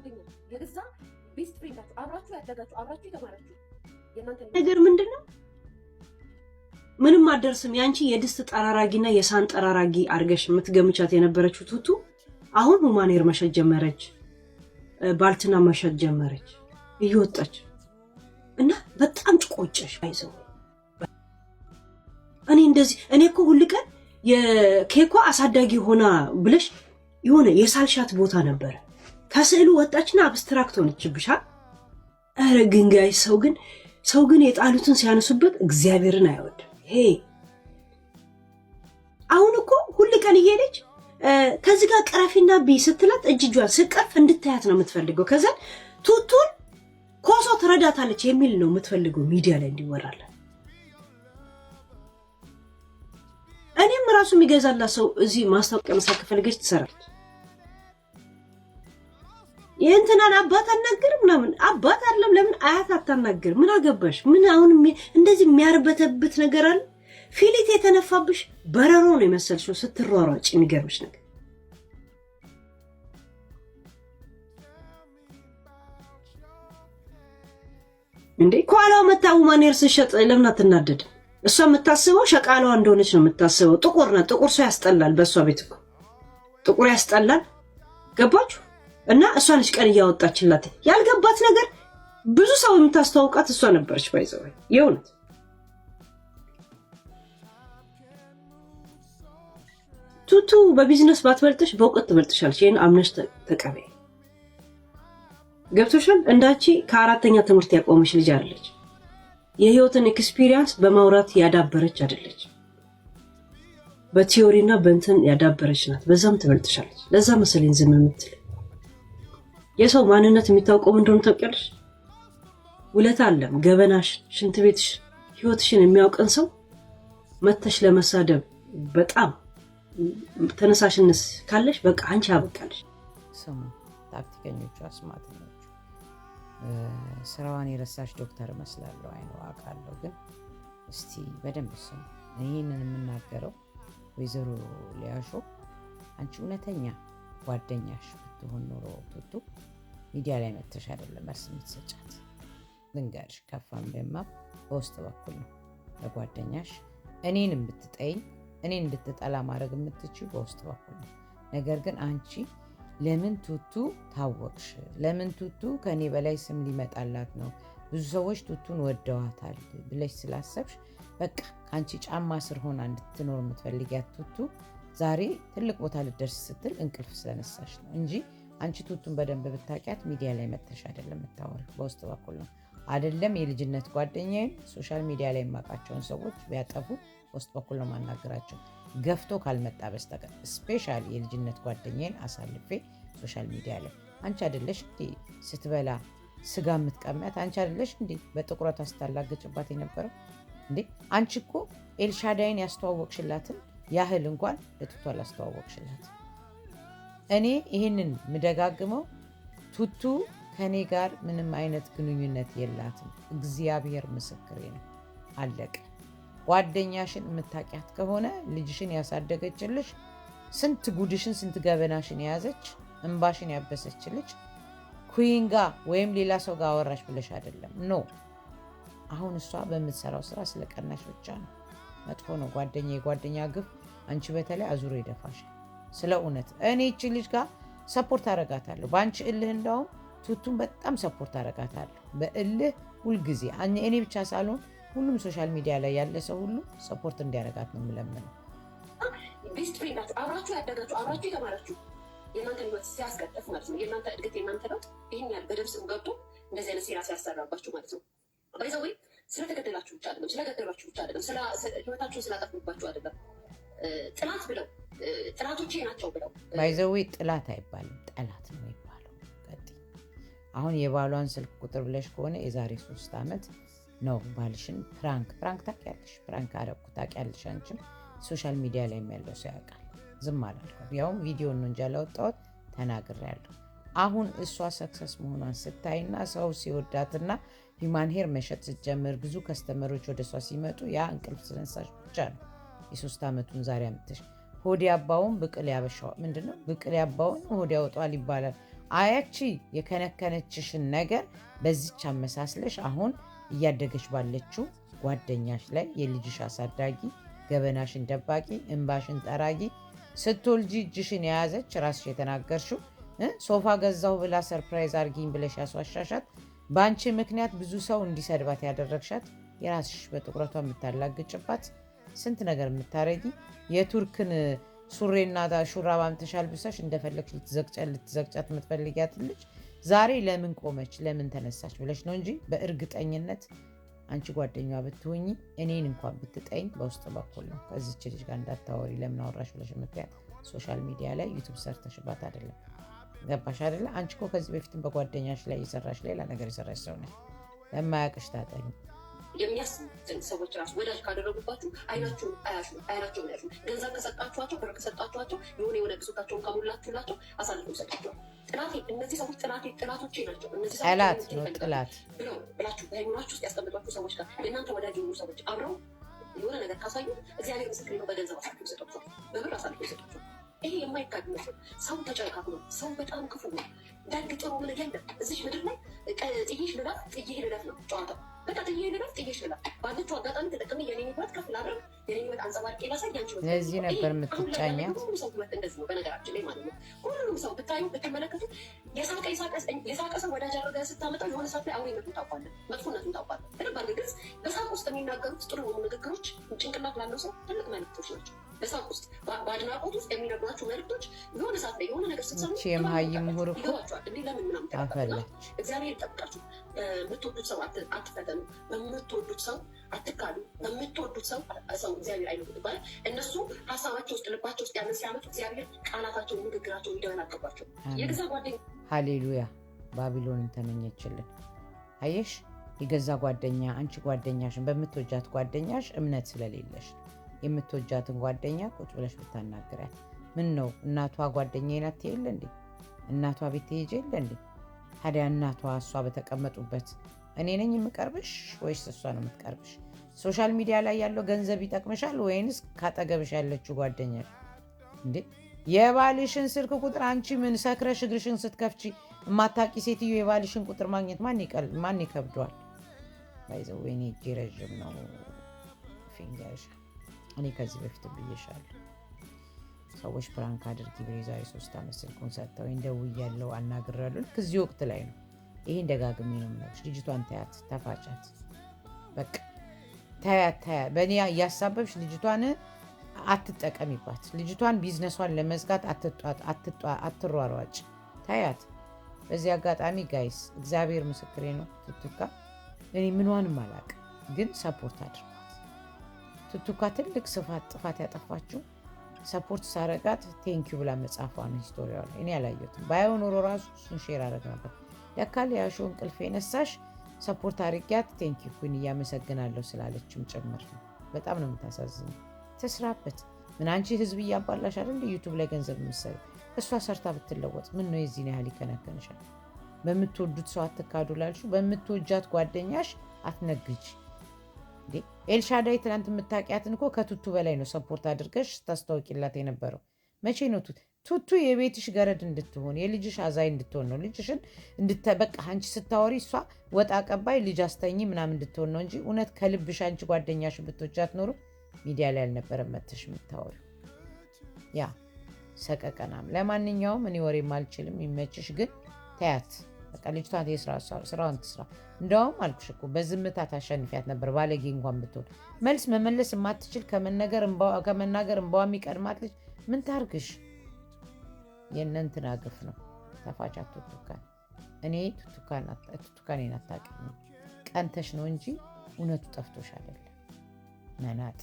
ጓደኛ የገዛ ቤስት ፍሬንዳችሁ አብራችሁ ያደጋችሁ አብራችሁ የተማራችሁ የእናንተ ነገር ምንድነው? ምንም አደርስም። ያንቺ የድስት ጠራራጊና የሳን ጠራራጊ አርገሽ የምትገምቻት የነበረችው ቱቱ አሁን ሁማኔር መሸጥ ጀመረች፣ ባልትና መሸጥ ጀመረች እየወጣች እና በጣም ጭቆጨሽ አይዘው። እኔ እኮ ሁሉ ቀን የኬኳ አሳዳጊ ሆና ብለሽ የሆነ የሳልሻት ቦታ ነበር። ከስዕሉ ወጣችና አብስትራክት ሆነችብሻል። አረ ግን ጋይ ሰው ግን የጣሉትን ሲያነሱበት እግዚአብሔርን አይወድ። ሄ አሁን እኮ ሁሉ ቀን እየሄደች ከዚህ ጋር ቀረፊና ቢ ስትላት እጅጇን ስቀፍ እንድታያት ነው የምትፈልገው። ከዛ ቱቱን ኮሶ ትረዳታለች የሚል ነው የምትፈልገው ሚዲያ ላይ እንዲወራላት። እኔም ራሱ የሚገዛላት ሰው እዚህ ማስታወቂያ መስራት ከፈለገች ትሰራለች። የእንትናን አባት አናገርም ምናምን አባት አይደለም ለምን አያት አታናገር? ምን አገባሽ? ምን አሁን እንደዚህ የሚያርበተብት ነገር አለ? ፊሊት የተነፋብሽ በረሮ ነው የመሰልሽው ስትሯሯጭ። የሚገርምሽ ነገር እንዴ ኳላው መታው ማኔር ሲሸጥ ለምን አትናደድ? እሷ የምታስበው ሸቃላዋ እንደሆነች ነው የምታስበው። ጥቁር ነው። ጥቁር ሰው ያስጠላል። በእሷ ቤት እኮ ጥቁር ያስጠላል። ገባችሁ? እና እሷ ነች ቀን እያወጣችላት ያልገባት ነገር። ብዙ ሰው የምታስተዋውቃት እሷ ነበረች። ባይዘው የእውነት ቱቱ በቢዝነስ ባትበልጥሽ በእውቀት ትበልጥሻለች። ይሄን አምነሽ ተቀበይ። ገብቶሻል? እንዳቺ ከአራተኛ ትምህርት ያቆመች ልጅ አይደለች። የህይወትን ኤክስፒሪየንስ በማውራት ያዳበረች አይደለች። በቲዮሪና በእንትን ያዳበረች ናት። በዛም ትበልጥሻለች። ለዛ መሰለኝ ዝም የምትል። የሰው ማንነት የሚታወቀው እንደሆነ ታውቂያለሽ። ውለታ አለም ገበናሽ፣ ሽንት ቤትሽ፣ ህይወትሽን የሚያውቀን ሰው መተሽ ለመሳደብ በጣም ተነሳሽነት ካለሽ በቃ አንቺ አበቃለሽ። ስሙ ታክቲከኞቹ አስማተኞቹ ስራዋን የረሳሽ ዶክተር መስላለሁ አይኖ አውቃለሁ። ግን እስቲ በደንብ ስሙ። ይሄንን የምናገረው ወይዘሮ ሊያሾ አንቺ እውነተኛ ጓደኛሽ ብትሆን ኖሮ ቱቱ ሚዲያ ላይ መተሽ አይደለም መልስ የምትሰጫት። ልንገርሽ ከፋም ደማም በውስጥ በኩል ነው ለጓደኛሽ እኔንም ብትጠይኝ እኔን እንድትጠላ ማድረግ የምትችው በውስጥ በኩል ነው። ነገር ግን አንቺ ለምን ቱቱ ታወቅሽ? ለምን ቱቱ ከኔ በላይ ስም ሊመጣላት ነው? ብዙ ሰዎች ቱቱን ወደዋታል ብለሽ ስላሰብሽ በቃ ከአንቺ ጫማ ስር ሆና እንድትኖር የምትፈልጊያት ቱቱ ዛሬ ትልቅ ቦታ ልደርስ ስትል እንቅልፍ ስለነሳሽ ነው እንጂ አንቺ ቱቱን በደንብ ብታውቂያት ሚዲያ ላይ መተሽ አይደለም የምታወሪው፣ በውስጥ በኩል ነው። አይደለም የልጅነት ጓደኛዬን ሶሻል ሚዲያ ላይ የማውቃቸውን ሰዎች ቢያጠፉ በውስጥ በኩል ነው ማናገራቸው ገፍቶ ካልመጣ በስተቀር። ስፔሻሊ የልጅነት ጓደኛዬን አሳልፌ ሶሻል ሚዲያ ላይ አንቺ አይደለሽ እንዴ ስትበላ ስጋ የምትቀሚያት? አንቺ አይደለሽ እንዴ በጥቁረቷ ስታላገጭባት የነበረው እንዴ? አንቺ እኮ ኤልሻዳይን ያስተዋወቅሽላትን ያህል እንኳን ለቱቱ አላስተዋወቅሽላት። እኔ ይህንን ምደጋግመው ቱቱ ከኔ ጋር ምንም አይነት ግንኙነት የላትም። እግዚአብሔር ምስክሬ ነው። አለቀ። ጓደኛሽን የምታውቂያት ከሆነ ልጅሽን ያሳደገችልሽ ስንት ጉድሽን ስንት ገበናሽን የያዘች እንባሽን ያበሰችልሽ ኩይንጋ ወይም ሌላ ሰው ጋር አወራሽ ብለሽ አይደለም። ኖ አሁን እሷ በምትሰራው ስራ ስለቀናሽ ብቻ ነው። መጥፎ ነው። የጓደኛ ግፍ አንቺ በተለይ አዙሮ ይደፋሻል። ስለ እውነት እኔ እቺ ልጅ ጋር ሰፖርት አረጋታለሁ። በአንቺ እልህ እንዳውም ቱቱን በጣም ሰፖርት አረጋታለሁ። በእልህ ሁልጊዜ እኔ ብቻ ሳልሆን ሁሉም ሶሻል ሚዲያ ላይ ያለ ሰው ሁሉ ሰፖርት እንዲያረጋት ነው የምለምነው። ቤስት ፍሬንዳችሁ አብራችሁ ያደጋችሁ አብራችሁ የተማራችሁ የእናንተ ህይወት ሲያስቀጥፍ ማለት ነው። የእናንተ እድገት የእናንተ ለውጥ ይህን ያህል በደም ስም ገብቶ እንደዚህ አይነት ሴራ ሲያሰራባችሁ ማለት ነው። ባይዘዌ ስለተገደላችሁ ብቻ አይደለም፣ ስለገደሏችሁ ብቻ አይደለም፣ ህይወታችሁን ስላጠፉባችሁ አይደለም። ጥላት ብለው ጥላቶቼ ናቸው ብለው ባይዘዌ ጥላት አይባልም ጠላት ነው የሚባለው። አሁን የባሏን ስልክ ቁጥር ብለሽ ከሆነ የዛሬ 3 ዓመት ነው ባልሽን ፕራንክ ታውቂያለሽ፣ ፕራንክ አደረኩ ታውቂያለሽ። አንቺም ሶሻል ሚዲያ ላይ ያለው ሰው ያውቃል። ዝም አላልኩም። ያውም ቪዲዮ ነው እንጂ ያላወጣሁት ተናግሬያለሁ። አሁን እሷ ሰክሰስ መሆኗን ስታይና ሰው ሲወዳትና ሂማን ሄር መሸጥ ስትጀምር ብዙ ከስተመሮች ወደ እሷ ሲመጡ ያ እንቅልፍ ስለነሳሽ ብቻ ነው። የ3 ዓመቱን ዛሬ አምጥተሽ ሆድ ያባውን ብቅል ያበሻው ምንድነው? ብቅል ያባውን ሆድ ያወጣዋል ይባላል። አያቺ የከነከነችሽን ነገር በዚች አመሳስለሽ አሁን እያደገች ባለችው ጓደኛሽ ላይ የልጅሽ አሳዳጊ፣ ገበናሽን ደባቂ፣ እንባሽን ጠራጊ፣ ስትወልጂ እጅሽን የያዘች ራስሽ የተናገርሽው ሶፋ ገዛሁ ብላ ሰርፕራይዝ አርጊኝ ብለሽ ያስዋሻሻት፣ በአንቺ ምክንያት ብዙ ሰው እንዲሰድባት ያደረግሻት፣ የራስሽ በጥቁረቷ የምታላግጭባት፣ ስንት ነገር የምታረጊ፣ የቱርክን ሱሬና ሹራብ አምጥተሽ አልብሰሽ እንደፈለግሽ ልትዘቅጫት የምትፈልጊያት ልጅ ዛሬ ለምን ቆመች ለምን ተነሳች ብለሽ ነው እንጂ በእርግጠኝነት አንቺ ጓደኛዋ ብትሆኚ እኔን እንኳን ብትጠይኝ በውስጥ በኩል ነው ከዚች ልጅ ጋር እንዳታወሪ ለምን አወራሽ ብለሽ የምትያት ሶሻል ሚዲያ ላይ ዩቱብ ሰርተሽባት አይደለም። ገባሽ አይደለ? አንቺ እኮ ከዚህ በፊትም በጓደኛሽ ላይ የሰራሽ ሌላ ነገር የሰራሽ ሰው ነሽ። ለማያውቅሽ ታጠኝ። የሚያስቡትን ሰዎች ራሱ ወዳጅ ካደረጉባችሁ አይናቸውን አያሹ። ገንዘብ ከሰጣችኋቸው፣ ብር ከሰጣችኋቸው፣ የሆነ ብሶታቸውን ከሞላችሁላቸው አሳልፈው ይሰጣቸዋል። እነዚህ ሰዎች ጥላቶቼ ናቸው፣ እነዚህ ጠላት ነው ጥላት ብላችሁ በሃይማኖታችሁ ውስጥ ያስቀምጧችሁ ሰዎች ጋር የእናንተ ወዳጅ የሆኑ ሰዎች አብረው የሆነ ነገር ካሳዩ እግዚአብሔር ምስክሬ ነው፣ በገንዘብ አሳልፈው ይሰጣቸዋል፣ በብር አሳልፈው ይሰጣቸዋል። ይሄ የማይካድ መስሎ ሰው ተጨካክ ነው። ሰው በጣም ክፉ ነው። ደግ ጥሩ ምን የለም እዚህ ምድር ላይ ጥይሽ ልለፍ ነው ጨዋታው። በቃ ጥይሽ ልለፍ ባለችው አጋጣሚ ተጠቅሜ የኔን ህይወት ከፍ ላድርግ፣ የኔን ህይወት አንጸባርቄ ላሳይ። ያንቺ ህይወት ለዚህ ነበር የምትጫኛት። ሁሉም ሰው ህይወት እንደዚህ ነው በነገራችን ላይ ማለት ነው። ሁሉም ሰው ብታዩ ብትመለከቱ የሳቀ ሰው ወዳጅ አድርገህ ስታመጣው የሆነ ሰዓት ላይ አውሬነቱን ታውቃለህ፣ መጥፎነቱን ታውቃለህ። በደንብ አድርገህ በሳቅ ውስጥ የሚናገሩት ጥሩ የሆኑ ንግግሮች ጭንቅላት ላለው ሰው ትልቅ መልዕክቶች ናቸው። በሳቅ ውስጥ በአድናቆት ውስጥ የሚነግሯችሁ መልዕክቶች የሆነ ሰዓት ላይ የሆነ ነገር ስትሰሙ የመሀይም ምሁር እኮ ይገባችኋል። እንዲህ ለምን ምናምን ተፈለች። እግዚአብሔር ይጠብቃችሁ። በምትወዱት ሰው አትፈተኑ፣ በምትወዱት ሰው አትካሉ፣ በምትወዱት ሰው እግዚአብሔር አይነቱ ይባላል። እነሱ ሀሳባቸው ውስጥ ልባቸው ውስጥ ያንን ሲያመጡ እግዚአብሔር ቃላታቸውን ንግግራቸውን ይደበላቀባቸው። የገዛ ጓደኛ ሃሌሉያ ባቢሎንን ተመኘችልን። አየሽ የገዛ ጓደኛ አንቺ ጓደኛሽን በምትወጃት ጓደኛሽ እምነት ስለሌለሽ የምትወጃትን ጓደኛ ቁጭ ብለሽ ብታናግሪያት ምን ነው እናቷ ጓደኛዬ ናት የለ እንዴ? እናቷ ቤት ትሄጂ የለ እንዴ? ታዲያ እናቷ እሷ በተቀመጡበት እኔ ነኝ የምቀርብሽ ወይስ እሷ ነው የምትቀርብሽ? ሶሻል ሚዲያ ላይ ያለው ገንዘብ ይጠቅምሻል ወይንስ ካጠገብሽ ያለችው ጓደኛሽ? እንዴ የባልሽን ስልክ ቁጥር አንቺ ምን ሰክረሽ እግርሽን ስትከፍቺ የማታውቂ ሴትዮ የባልሽን ቁጥር ማግኘት ማን ይከብደዋል? ባይዘው ወይኔ እጄ ረዥም ነው ፊንገርሽ። እኔ ከዚህ በፊት ብዬሻለሁ። ሰዎች ፕራንክ አድርጊ ብሎ ዛሬ 3 ዓመት ስልኩን ሰጥተው ደውያለሁ አናግሬያለሁ። ልክ እዚህ ወቅት ላይ ነው። ይሄን ደጋግሜ ነው የምነግርሽ። ልጅቷን ተያት፣ ተፋጫት፣ በቃ ተያት። በእኔ እያሳበብሽ ልጅቷን አትጠቀሚባት። ልጅቷን ቢዝነሷን ለመዝጋት አትሯሯጭ፣ ተያት። በዚህ አጋጣሚ ጋይስ እግዚአብሔር ምስክሬ ነው። ቱቱካ እኔ ምንዋንም አላውቅም፣ ግን ሰፖርት አድርጓት። ቱቱካ ትልቅ ጥፋት ያጠፋችው ሰፖርት ሳረጋት ቴንኪዩ ብላ መጻፏ ነው። ሂስቶሪያ ላይ እኔ ያላየሁትም ባይሆን ኖሮ ራሱ እሱን ሼር አደረግ ነበር። ለካል ያሹ እንቅልፍ የነሳሽ ሰፖርት አድርጊያት ቴንኪዩ ኩን እያመሰግናለሁ ስላለችም ጭምር ነው። በጣም ነው የምታሳዝነው። ተስራበት ምን አንቺ ህዝብ እያባላሽ አይደል ዩቱብ ላይ ገንዘብ የምትሰሩ? እሷ ሰርታ ብትለወጥ ምን ነው የዚህን ያህል ይከነከንሻል? በምትወዱት ሰው አትካዱ ላልሹ፣ በምትወጃት ጓደኛሽ አትነግጅ። ኤልሻዳይ ትናንት የምታውቂያትን እኮ ከቱቱ በላይ ነው ሰፖርት አድርገሽ ታስታውቂላት የነበረው። መቼ ነው ቱቱ የቤትሽ ገረድ እንድትሆን የልጅሽ አዛይ እንድትሆን ነው። ልጅሽን በቃ አንቺ ስታወሪ እሷ ወጣ ቀባይ ልጅ አስተኝ ምናምን እንድትሆን ነው እንጂ እውነት ከልብሽ አንቺ ጓደኛሽ ብትወጃት ኖሮ ሚዲያ ላይ አልነበረም መተሽ የምታወሪው። ያ ሰቀቀናም። ለማንኛውም እኔ ወሬም አልችልም፣ ይመችሽ። ግን ተያት በቃ ልጅቷን ስራዋን ትስራ። እንደውም አልኩሽ እኮ በዝምታ ታሸንፊያት ነበር። ባለጌ እንኳን ብትሆን መልስ መመለስ የማትችል ከመናገር እንባዋ የሚቀድማት ልጅ ምን ታርግሽ? የእነንትና ግፍ ነው። ተፋጫት ቱቱካን። እኔ ቱቱካኔን አታውቂኝም፣ ቀንተሽ ነው እንጂ እውነቱ ጠፍቶሽ አይደለም። መናጢ